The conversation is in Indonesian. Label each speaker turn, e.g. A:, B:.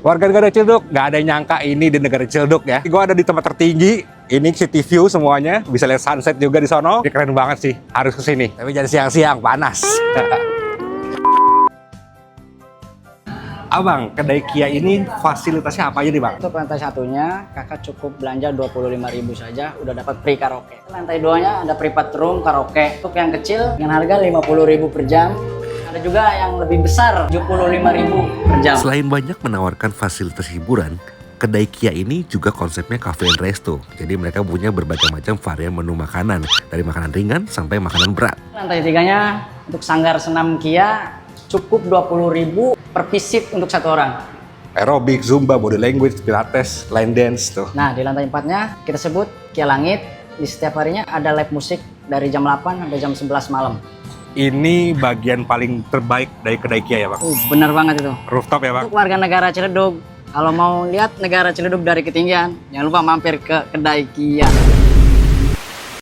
A: Warga negara Ciledug, nggak ada yang nyangka ini di negara Ciledug ya. Gue ada di tempat tertinggi, ini city view semuanya. Bisa lihat sunset juga di sono. Ini keren banget sih, harus kesini. Tapi jangan siang-siang, panas. Abang, kedai Kia ini fasilitasnya apa aja nih bang?
B: Untuk lantai satunya, kakak cukup belanja 25.000 saja, udah dapat free karaoke. Lantai duanya ada private room karaoke. Untuk yang kecil, dengan harga 50.000 per jam. Ada juga yang lebih besar, 75.000 per jam.
C: Selain banyak menawarkan fasilitas hiburan, kedai Kia ini juga konsepnya cafe and resto. Jadi mereka punya berbagai macam varian menu makanan, dari makanan ringan sampai makanan berat.
B: Lantai tiganya, untuk sanggar senam Kia, cukup 20.000 per visit untuk satu orang.
A: Aerobik, Zumba, body language, pilates, line dance tuh.
B: Nah, di lantai 4-nya kita sebut Kia Langit. Di setiap harinya ada live musik dari jam 8 sampai jam 11 malam.
A: Ini bagian paling terbaik dari kedai Kia ya bang?
B: Bener banget itu.
A: Rooftop ya bang?
B: Untuk warga negara Ciledug, kalau mau lihat negara Ciledug dari ketinggian, jangan lupa mampir ke kedai Kia.